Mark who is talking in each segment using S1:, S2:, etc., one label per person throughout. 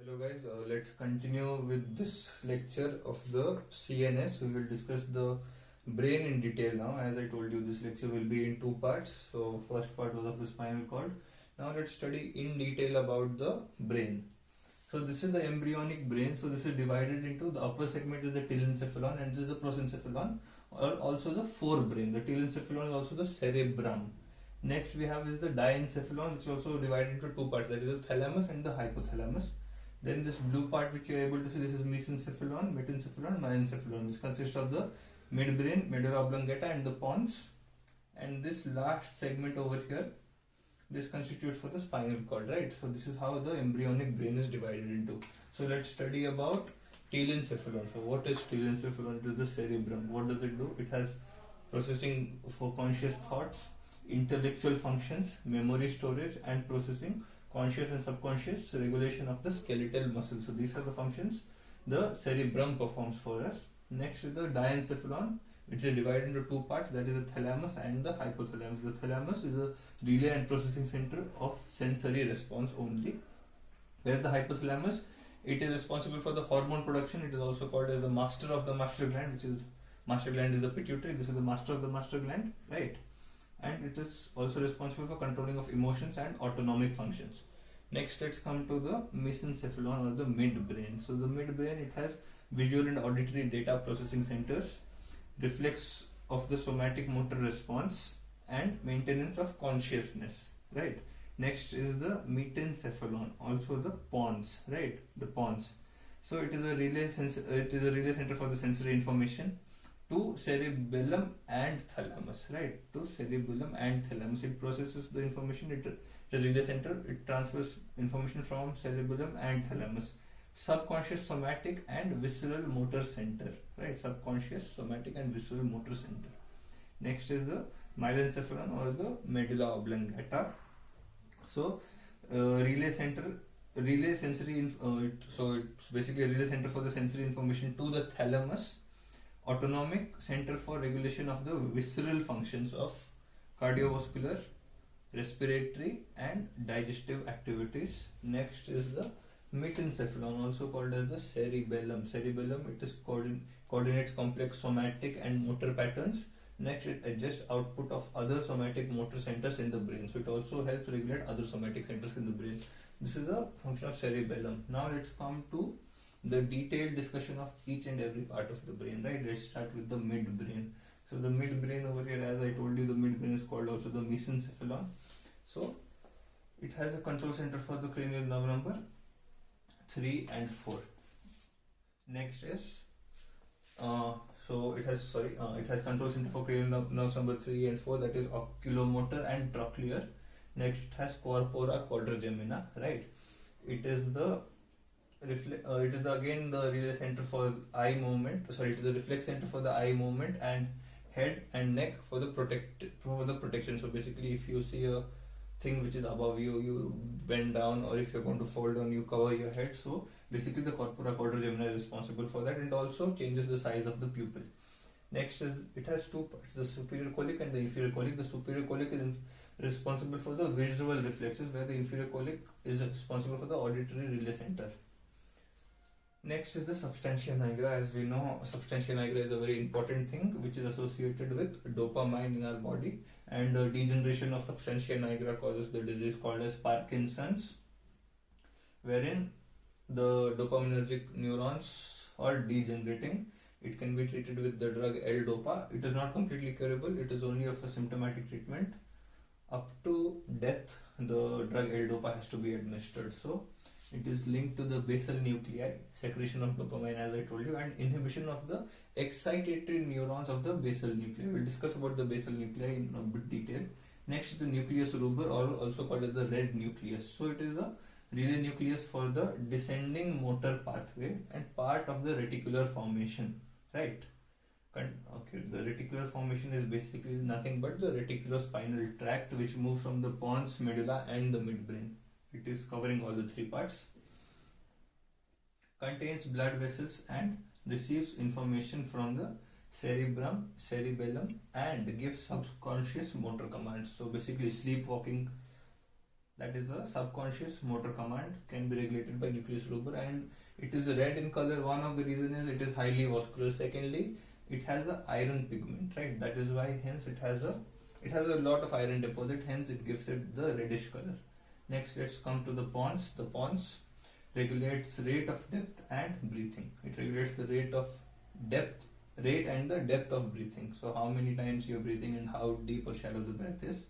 S1: Hello guys, let's continue with this lecture of the CNS. We will discuss the brain in detail now. As I told you, this lecture will be in two parts. So first part was of the spinal cord. Now let's study in detail about the brain. So this is the embryonic brain. So this is divided into the upper segment is the telencephalon and this is the prosencephalon, or also the forebrain. The telencephalon is also the cerebrum. Next we have is the diencephalon, which is also divided into two parts, that is the thalamus and the hypothalamus. Then this blue part which you are able to see, this is mesencephalon, metencephalon, diencephalon. This consists of the midbrain, medulla oblongata and the pons. And this last segment over here, this constitutes for the spinal cord, right? So this is how the embryonic brain is divided into. So let's study about telencephalon. So what is telencephalon? It is the cerebrum. What does it do? It has processing for conscious thoughts, intellectual functions, memory storage and processing, conscious and subconscious, regulation of the skeletal muscles. So these are the functions the cerebrum performs for us. Next is the diencephalon, which is divided into two parts, that is the thalamus and the hypothalamus. The thalamus is a relay and processing center of sensory response only, whereas the hypothalamus, it is responsible for the hormone production. It is also called as the master of the master gland, which is master gland is the pituitary. This is the master of the master gland, right? And it is also responsible for controlling of emotions and autonomic functions. Next, let's come to the mesencephalon or the midbrain. So the midbrain, it has visual and auditory data processing centers, reflex of the somatic motor response and maintenance of consciousness, right? Next is the metencephalon, also the pons, right? The pons. So it is a relay center for the sensory information to cerebellum and thalamus, right? To cerebellum and thalamus. It processes the information. The relay center, it transfers information from cerebellum and thalamus. Subconscious somatic and visceral motor center, right? Subconscious somatic and visceral motor center. Next is the myelencephalon or the medulla oblongata. So relay sensory. So it's basically a relay center for the sensory information to the thalamus. Autonomic center for regulation of the visceral functions of cardiovascular, respiratory and digestive activities. Next is the metencephalon, also called as the cerebellum. Cerebellum, it is coordinates complex somatic and motor patterns. Next, it adjusts output of other somatic motor centers in the brain. So it also helps regulate other somatic centers in the brain. This is the function of cerebellum. Now let's come to the detailed discussion of each and every part of the brain, right? Let's start with the midbrain. So the midbrain over here, as I told you, the midbrain is called also the mesencephalon. So it has a control center for the cranial nerve number 3 and 4. Next is it has control center for cranial nerves number 3 and 4, that is oculomotor and trochlear. Next it has corpora quadrigemina, right? It is again the relay center for eye movement. It is the reflex center for the eye movement and head and neck for the protection. So basically, if you see a thing which is above you, you bend down, or if you're going to fall down, you cover your head. So basically, the corpora quadrigemina is responsible for that, and also changes the size of the pupil. Next is, it has two parts, the superior colic and the inferior colic. The superior colic is responsible for the visual reflexes, where the inferior colic is responsible for the auditory relay center. Next is the substantia nigra. As we know, substantia nigra is a very important thing which is associated with dopamine in our body, and degeneration of substantia nigra causes the disease called as Parkinson's, wherein the dopaminergic neurons are degenerating. It can be treated with the drug L-Dopa. It is not completely curable. It is only of a symptomatic treatment. Up to death, the drug L-Dopa has to be administered. So it is linked to the basal nuclei, secretion of dopamine, as I told you, and inhibition of the excitatory neurons of the basal nuclei. We'll discuss about the basal nuclei in a bit detail. Next is the nucleus ruber, or also called as the red nucleus. So it is the relay nucleus for the descending motor pathway and part of the reticular formation, right? Okay, the reticular formation is basically nothing but the reticulospinal tract, which moves from the pons, medulla and the midbrain. It is covering all the three parts. Contains blood vessels and receives information from the cerebellum and gives subconscious motor commands. So basically, sleepwalking that is a subconscious motor command, can be regulated by nucleus rubor, and it is red in color. One of the reason is it is highly vascular. Secondly, it has a iron pigment, right? That is why hence it has a lot of iron deposit, hence it gives it the reddish color. Next, let's come to the pons. The pons regulates rate of depth and breathing. It regulates the rate and the depth of breathing. So how many times you're breathing and how deep or shallow the breath is.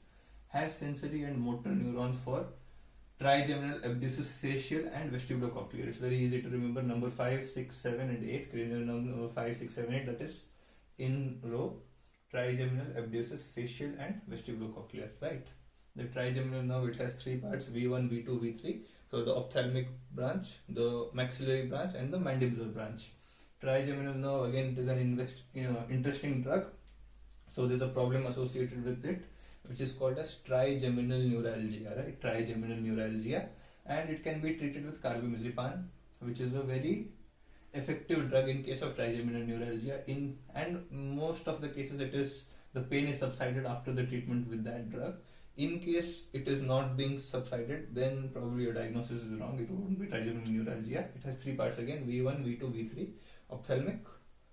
S1: Has sensory and motor neurons for trigeminal, abducens, facial and vestibulocochlear. It's very easy to remember number 5, 6, 7 and 8. Cranial number 5, 6, 7, 8, that is in row. Trigeminal, abducens, facial and vestibulocochlear, right? The trigeminal nerve, it has 3 parts, V1, V2, V3. So the ophthalmic branch, the maxillary branch and the mandibular branch. Trigeminal nerve, again it is an interesting drug. So there is a problem associated with it, which is called as trigeminal neuralgia, right? Trigeminal neuralgia, and it can be treated with carbamazepine, which is a very effective drug in case of trigeminal neuralgia. And most of the cases, the pain is subsided after the treatment with that drug. In case it is not being subsided, then probably your diagnosis is wrong. It wouldn't be trigeminal neuralgia. It has 3 parts again: V1, V2, V3, ophthalmic,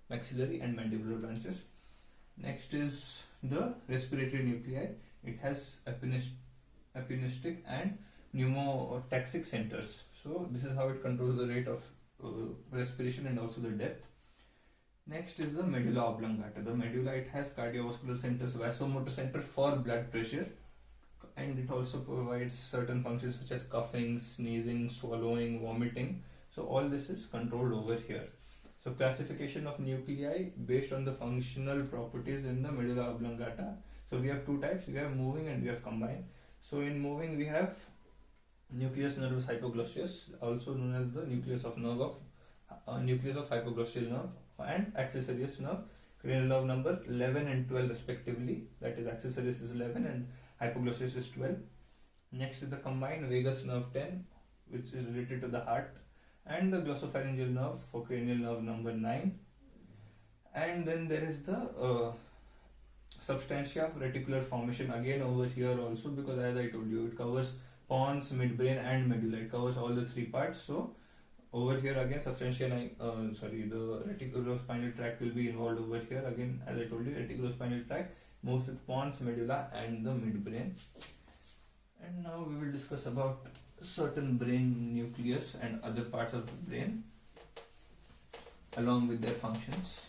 S1: maxillary, and mandibular branches. Next is the respiratory nuclei. It has apinistic and pneumotaxic centers. So this is how it controls the rate of respiration and also the depth. Next is the medulla oblongata. The medulla, it has cardiovascular centers, vasomotor center for blood pressure, and it also provides certain functions such as coughing, sneezing, swallowing, vomiting. So all this is controlled over here. So classification of nuclei based on the functional properties in the medulla oblongata. So we have 2 types. We have moving and we have combined. So in moving we have nucleus nervus hypoglossus, also known as the nucleus of hypoglossal nerve, and accessories nerve. Cranial nerve number 11 and 12 respectively. That is, accessories is 11 and hypoglossus is 12. Next is the combined vagus nerve 10, which is related to the heart, and the glossopharyngeal nerve for cranial nerve number 9. And then there is the substantia of reticular formation, again over here also, because as I told you, it covers pons, midbrain and medulla. It covers all the 3 parts. So over here again, substantia, the reticulospinal tract will be involved over here. Again, as I told you, reticulospinal tract moves with pons, medulla and the midbrain. And now we will discuss about certain brain nucleus and other parts of the brain along with their functions.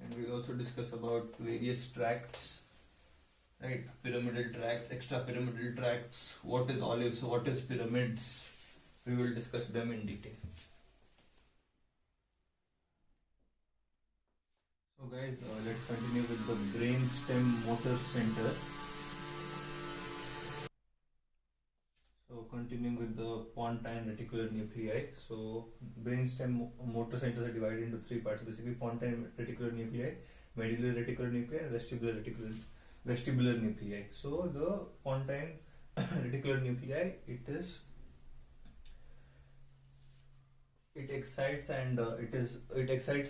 S1: And we will also discuss about various tracts, right? Pyramidal tracts, extrapyramidal tracts, what is olives, what is pyramids. We will discuss them in detail. So guys, let's continue with the brainstem motor center. So continuing with the pontine reticular nuclei. So brainstem motor centers are divided into 3 parts, basically: pontine reticular nuclei, medullary reticular nuclei, and vestibular nuclei. So the pontine reticular nuclei, it excites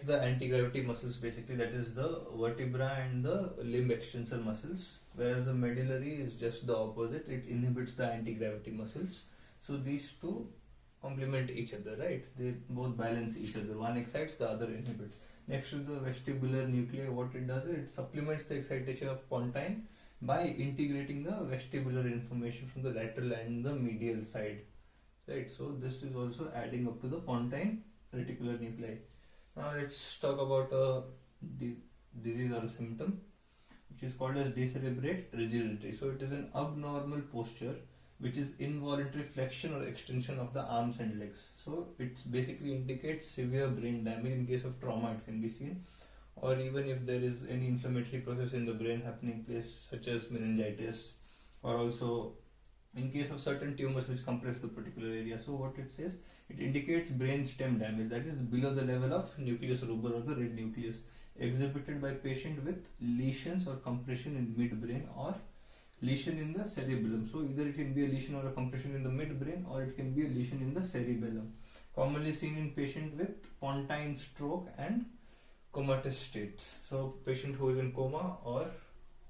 S1: the anti-gravity muscles, basically, that is the vertebra and the limb extensor muscles, whereas the medullary is just the opposite. It inhibits the anti-gravity muscles. So these two complement each other, right? They both balance each other. One excites, the other inhibits. Next to the vestibular nuclei, what it does is it supplements the excitation of pontine by integrating the vestibular information from the lateral and the medial side. Right, so this is also adding up to the pontine reticular nuclei. Now let's talk about a disease or a symptom, which is called as decerebrate rigidity. So it is an abnormal posture which is involuntary flexion or extension of the arms and legs. So it basically indicates severe brain damage. In case of trauma, it can be seen, or even if there is any inflammatory process in the brain happening place, such as meningitis, or also in case of certain tumors which compress the particular area. So what it says, it indicates brain stem damage, that is below the level of nucleus rubor or the red nucleus, exhibited by patient with lesions or compression in midbrain or lesion in the cerebellum. So either it can be a lesion or a compression in the midbrain, or it can be a lesion in the cerebellum. Commonly seen in patient with pontine stroke and comatose states. So patient who is in coma or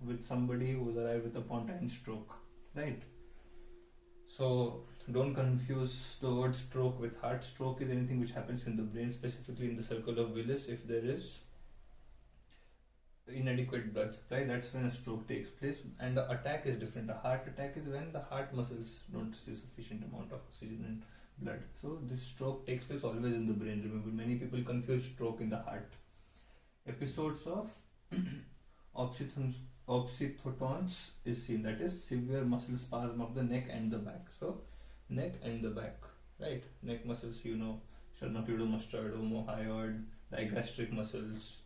S1: with somebody who's arrived with a pontine stroke, right? So don't confuse the word stroke with heart. Stroke is anything which happens in the brain, specifically in the circle of Willis. If there is inadequate blood supply, that's when a stroke takes place. And the attack is different. A heart attack is when the heart muscles don't receive sufficient amount of oxygen and blood. So this stroke takes place always in the brain. Remember, many people confuse stroke in the heart. Episodes of oxytotons is seen, that is severe muscle spasm of the neck and the back. So neck and the back, right? Neck muscles, sternocleidomastoid, omohyoid, digastric muscles.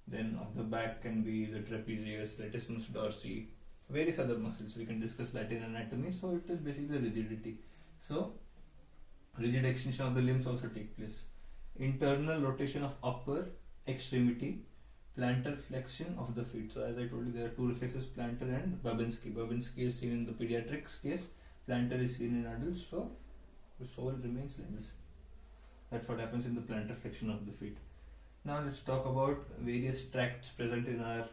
S1: Then of the back can be the trapezius, latissimus dorsi, various other muscles. We can discuss that in anatomy. So it is basically rigidity. So rigid extension of the limbs also take place. Internal rotation of upper extremity, plantar flexion of the feet. So as I told you, there are two reflexes, plantar and Babinski. Babinski is seen in the pediatrics case, plantar is seen in adults. So the sole remains like this. That's what happens in the plantar flexion of the feet. Now let's talk about various tracts present in our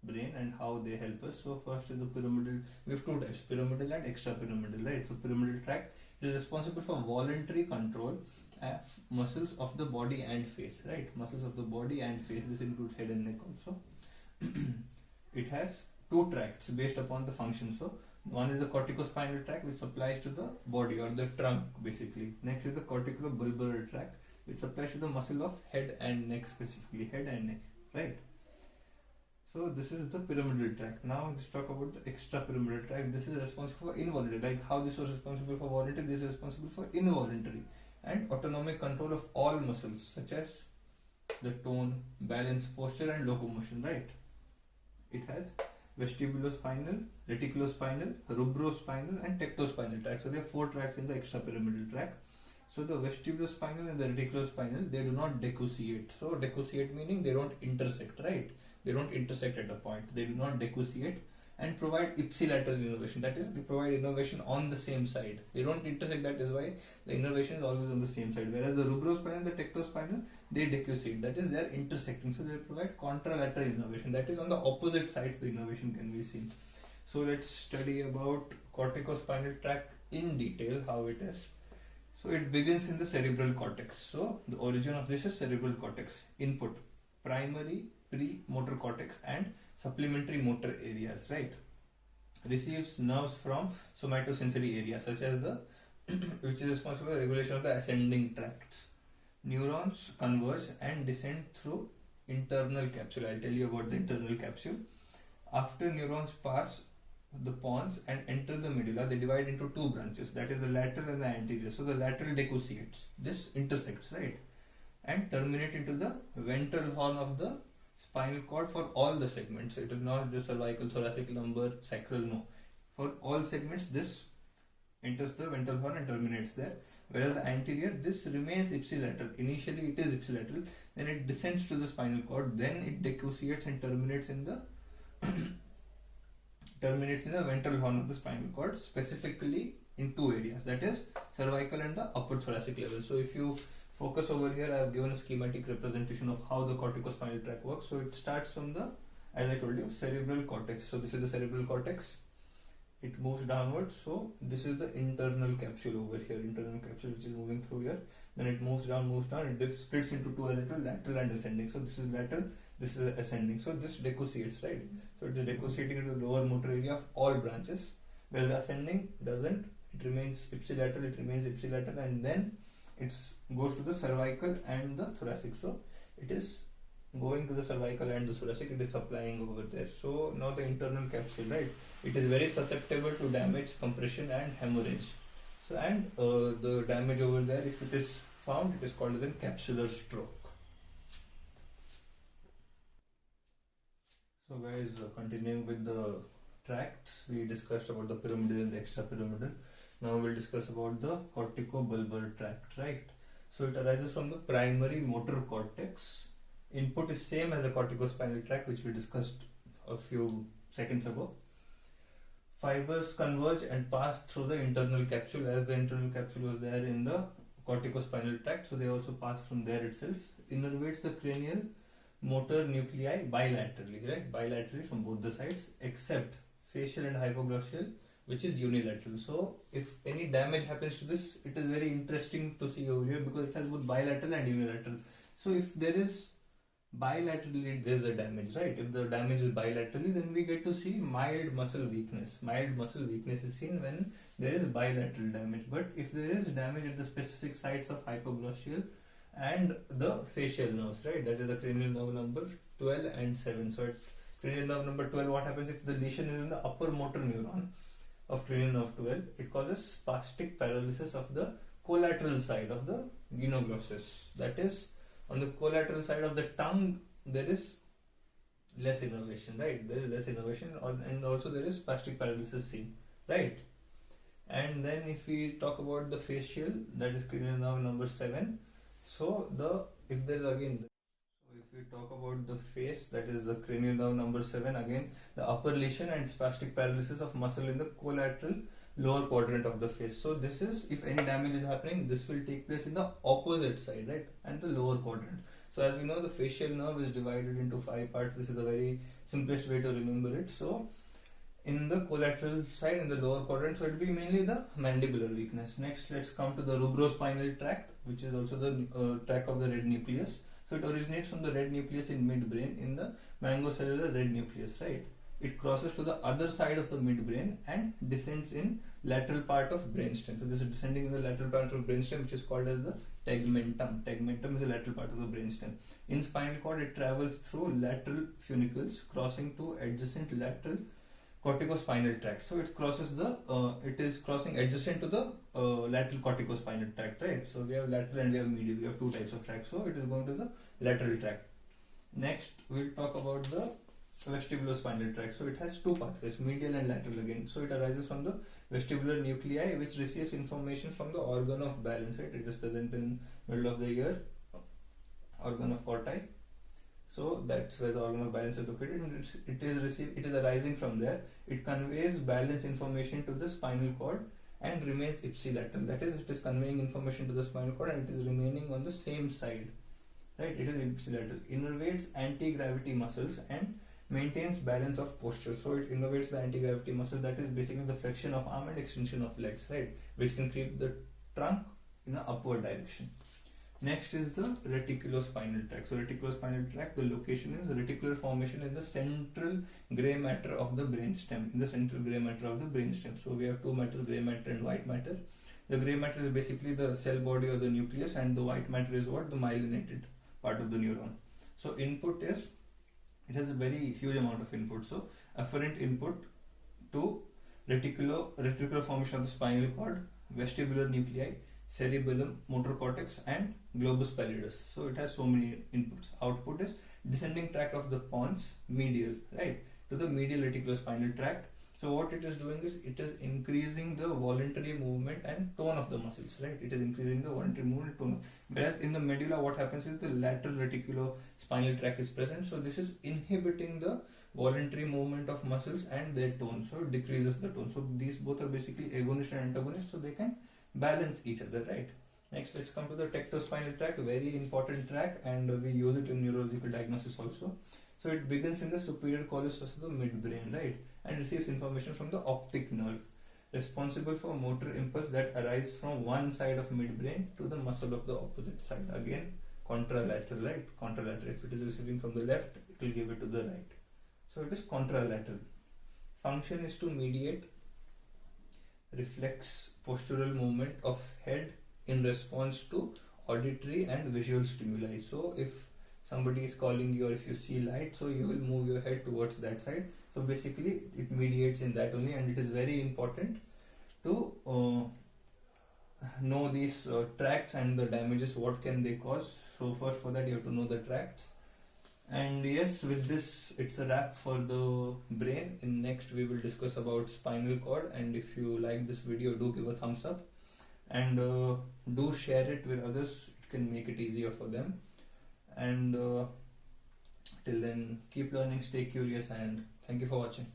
S1: brain and how they help us. So first is the pyramidal. We have two types, pyramidal and extrapyramidal, right? So pyramidal tract is responsible for voluntary control of muscles of the body and face, right? Muscles of the body and face. This includes head and neck also. It has two tracts based upon the function. So one is the corticospinal tract, which supplies to the body or the trunk basically. Next is the corticobulbar tract, which supplies to the muscle of head and neck, specifically head and neck, right? So this is the pyramidal tract. Now let's talk about the extrapyramidal tract. This is responsible for involuntary, like how this was responsible for voluntary, this is responsible for involuntary and autonomic control of all muscles such as the tone, balance, posture and locomotion, right? It has vestibulospinal, reticulospinal, rubrospinal and tectospinal tract. So there are four tracts in the extrapyramidal tract. So the vestibulospinal and the reticulospinal, they do not decussiate. So decussiate meaning they don't intersect, right? They don't intersect at a point. They do not decussiate and provide ipsilateral innervation. That is, they provide innervation on the same side. They don't intersect. That is why the innervation is always on the same side. Whereas the rubrospinal and the tectospinal, they decussiate. That is, they are intersecting. So they provide contralateral innervation. That is, on the opposite sides the innervation can be seen. So let's study about corticospinal tract in detail, how it is. So it begins in the cerebral cortex. So the origin of this is cerebral cortex. Input, primary premotor cortex and supplementary motor areas, right? Receives nerves from somatosensory areas such as the which is responsible for regulation of the ascending tracts. Neurons converge and descend through internal capsule. I'll tell you about the internal capsule. After neurons pass the pons and enter the medulla, they divide into two branches, that is the lateral and the anterior. So the lateral decussiates, this intersects, right, and terminate into the ventral horn of the spinal cord for all the segments. It is not just cervical, thoracic, lumbar, sacral, no. For all segments, this enters the ventral horn and terminates there. Whereas the anterior, this remains ipsilateral. Initially it is ipsilateral, then it descends to the spinal cord, then it decussiates and terminates in the ventral horn of the spinal cord, specifically in two areas, that is cervical and the upper thoracic level. So if you focus over here, I have given a schematic representation of how the corticospinal tract works. So it starts from the, as I told you, cerebral cortex. So this is the cerebral cortex. It moves downwards. So this is the internal capsule over here, internal capsule which is moving through here. Then it moves down, it splits into two, as I told, lateral and ascending. So this is lateral, this is ascending. So this decussiates, right? So it is decussiating into the lower motor area of all branches. Whereas the ascending doesn't, it remains ipsilateral, and then it goes to the cervical and the thoracic. So it is going to the cervical and the thoracic, it is supplying over there. So now the internal capsule, right, it is very susceptible to damage, compression and hemorrhage. So and the damage over there, if it is found, it is called as a capsular stroke. So guys, continuing with the tracts, we discussed about the pyramidal and the extrapyramidal. Now we'll discuss about the corticobulbar tract, right? So it arises from the primary motor cortex. Input is same as the corticospinal tract, which we discussed a few seconds ago. Fibers converge and pass through the internal capsule, as the internal capsule was there in the corticospinal tract, so they also pass from there itself. Innervates the cranial motor nuclei bilaterally, right? Bilaterally from both the sides, except facial and hypoglossal, which is unilateral. So if any damage happens to this, it is very interesting to see over here because it has both bilateral and unilateral. So if there is bilaterally, there's a damage, right? If the damage is bilaterally, then we get to see mild muscle weakness. Mild muscle weakness is seen when there is bilateral damage. But if there is damage at the specific sites of hypoglossal and the facial nerves, right? That is the cranial nerve number 12 and 7. So at cranial nerve number 12, what happens if the lesion is in the upper motor neuron of cranial nerve 12? It causes spastic paralysis of the collateral side of the gynoglossus. That is, on the collateral side of the tongue, there is less innervation, right? There is less innervation, and also there is spastic paralysis seen, right? And then if we talk about the facial, that is cranial nerve number 7. So if there is again, so if we talk about the face, that is the cranial nerve number 7, again the upper lesion and spastic paralysis of muscle in the collateral lower quadrant of the face. So this is, if any damage is happening, this will take place in the opposite side, right, and the lower quadrant. So as we know, the facial nerve is divided into 5 parts. This is the very simplest way to remember it. So in the collateral side, in the lower quadrant, so it will be mainly the mandibular weakness. Next, let's come to the rubrospinal tract, which is also the tract of the red nucleus. So it originates from the red nucleus in midbrain in the mangocellular red nucleus, right? It crosses to the other side of the midbrain and descends in lateral part of brainstem. So this is descending in the lateral part of brainstem, which is called as the tegmentum. Tegmentum is the lateral part of the brainstem. In spinal cord, it travels through lateral funicles, crossing to adjacent lateral corticospinal tract. So it crosses it is crossing adjacent to the lateral corticospinal tract, right? So we have lateral and we have medial. We have 2 types of tracts. So it is going to the lateral tract. Next, we'll talk about the vestibulospinal tract. So it has 2 pathways, medial and lateral again. So it arises from the vestibular nuclei, which receives information from the organ of balance, right? It is present in middle of the ear, organ of corti. So that's where the organ of balance is located, and it is arising from there. It conveys balance information to the spinal cord and remains ipsilateral. That is, it is conveying information to the spinal cord and it is remaining on the same side, right? It is ipsilateral. Innervates anti-gravity muscles and maintains balance of posture. So it innervates the anti-gravity muscle, that is basically the flexion of arm and extension of legs, right? Which can keep the trunk in an upward direction. Next is the reticulospinal tract. So reticulospinal tract, the location is reticular formation in the central gray matter of the brainstem. In the central gray matter of the brainstem. So we have 2 matters, gray matter and white matter. The gray matter is basically the cell body or the nucleus, and the white matter is what? The myelinated part of the neuron. So input is, it has a very huge amount of input. So afferent input to reticular formation of the spinal cord, vestibular nuclei, cerebellum, motor cortex and globus pallidus. So it has so many inputs. Output is descending tract of the pons, medial, right, to the medial reticulospinal tract. So what it is doing is, it is increasing the voluntary movement and tone of the muscles, right? It is increasing the voluntary movement and tone. Whereas in the medulla, what happens is the lateral reticulospinal tract is present. So this is inhibiting the voluntary movement of muscles and their tone. So it decreases the tone. So these both are basically agonist and antagonist. So they can balance each other, right? Next, let's come to the tectospinal tract, very important tract, and we use it in neurological diagnosis also. So it begins in the superior collis of the midbrain, right, and receives information from the optic nerve, responsible for motor impulse that arise from one side of midbrain to the muscle of the opposite side. Again, contralateral, right? Contralateral. If it is receiving from the left, it will give it to the right. So it is contralateral. Function is to mediate reflex postural movement of head in response to auditory and visual stimuli. So if somebody is calling you or if you see light, so you will move your head towards that side. So basically it mediates in that only, and it is very important to know these tracts and the damages, what can they cause. So first, for that you have to know the tracts. And yes, with this it's a wrap for the brain. In next we will discuss about spinal cord, and if you like this video, do give a thumbs up and do share it with others. It can make it easier for them. And till then, keep learning, stay curious, and thank you for watching.